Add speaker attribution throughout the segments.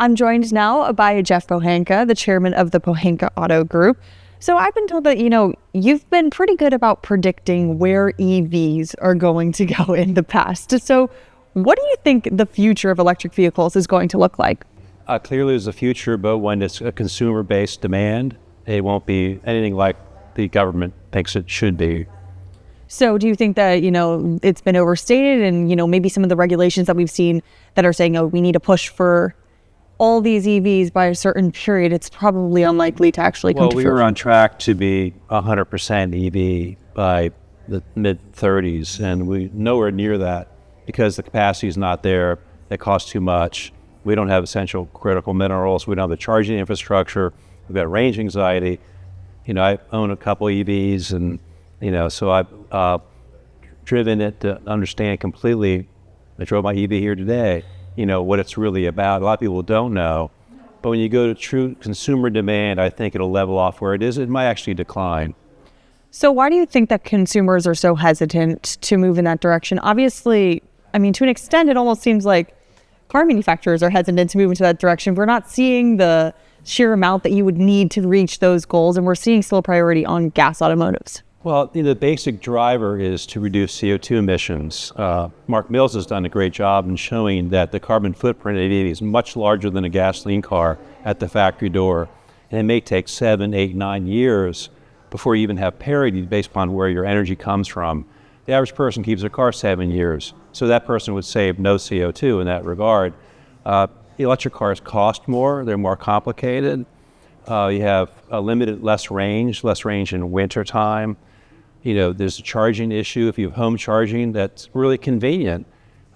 Speaker 1: I'm joined now by Geoff Pohanka, the chairman of the Pohanka Auto Group. So I've been told that, you've been pretty good about predicting where EVs are going to go in the past. So what do you think the future of electric vehicles is going to look like?
Speaker 2: Clearly there's a future, but when it's a consumer-based demand, it won't be anything like the government thinks it should be.
Speaker 1: So do you think that, it's been overstated and, maybe some of the regulations that we've seen that are saying, we need to push for all these EVs by a certain period, it's probably unlikely to actually come to fruition?
Speaker 2: Well, we were on track to be 100% EV by the mid-30s, and we're nowhere near that because the capacity is not there. It costs too much. We don't have essential critical minerals. We don't have the charging infrastructure. We've got range anxiety. I own a couple EVs, and so I've driven it to understand completely. I drove my EV here today, what it's really about. A lot of people don't know. But when you go to true consumer demand, I think it'll level off where it is. It might actually decline.
Speaker 1: So why do you think that consumers are so hesitant to move in that direction? Obviously, to an extent, it almost seems like car manufacturers are hesitant to move into that direction. We're not seeing the sheer amount that you would need to reach those goals, and we're seeing still a priority on gas automotives.
Speaker 2: Well, the basic driver is to reduce CO2 emissions. Mark Mills has done a great job in showing that the carbon footprint of EV is much larger than a gasoline car at the factory door. And it may take 7, 8, 9 years before you even have parity based upon where your energy comes from. The average person keeps their car 7 years, so that person would save no CO2 in that regard. Electric cars cost more, they're more complicated. You have less range in winter time. There's a charging issue. If you have home charging, that's really convenient.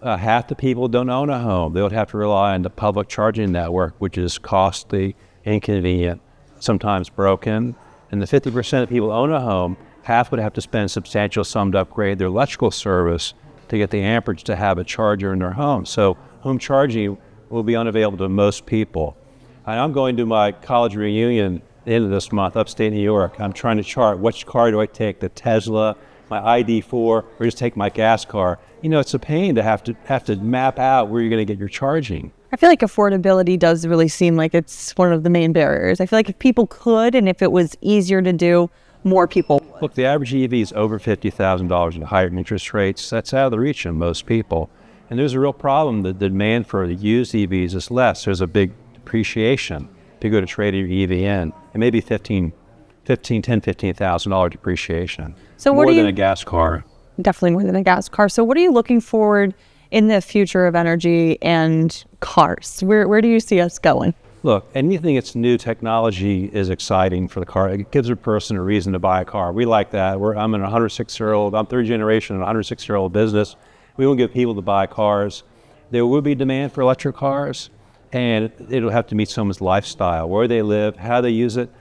Speaker 2: Half the people don't own a home. They would have to rely on the public charging network, which is costly, inconvenient, sometimes broken. And the 50% of people own a home, half would have to spend substantial sum to upgrade their electrical service to get the amperage to have a charger in their home. So home charging will be unavailable to most people. And I'm going to my college reunion at the end of this month, upstate New York. I'm trying to chart which car do I take, the Tesla, my ID4, or just take my gas car. It's a pain to have to map out where you're going to get your charging.
Speaker 1: I feel like affordability does really seem like it's one of the main barriers. I feel like if people could, and if it was easier to do, more people would.
Speaker 2: Look, the average EV is over $50,000 at higher interest rates. That's out of the reach of most people. And there's a real problem. The demand for the used EVs is less. There's a big depreciation if you go to trade your EV in. It may be $15,000 depreciation. So more than a gas car.
Speaker 1: Definitely more than a gas car. So what are you looking forward in the future of energy and cars? Where do you see us going?
Speaker 2: Look, anything that's new technology is exciting for the car. It gives a person a reason to buy a car. We like that. I'm I'm third generation in a 106-year-old business. We won't get people to buy cars. There will be demand for electric cars, and it'll have to meet someone's lifestyle, where they live, how they use it.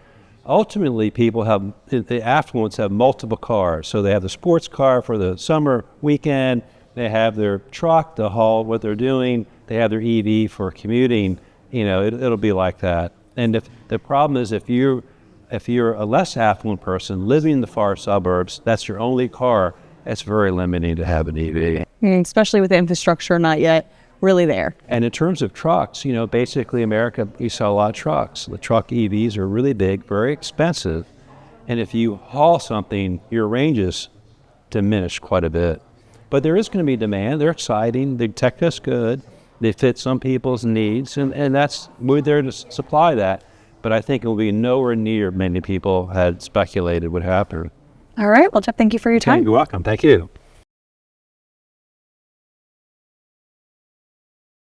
Speaker 2: Ultimately, the affluents have multiple cars. So they have the sports car for the summer weekend. They have their truck to haul what they're doing. They have their EV for commuting. It'll be like that. And if the problem is if you're a less affluent person living in the far suburbs, that's your only car, it's very limiting to have an EV.
Speaker 1: Especially with the infrastructure not yet really there.
Speaker 2: And in terms of trucks, basically America, you sell a lot of trucks. The truck EVs are really big, very expensive. And if you haul something, your ranges diminish quite a bit. But there is going to be demand. They're exciting. The tech is good. They fit some people's needs. And we're there to supply that. But I think it will be nowhere near many people had speculated would happen.
Speaker 1: All right. Well, Geoff, thank you for your time.
Speaker 2: You're welcome. Thank you.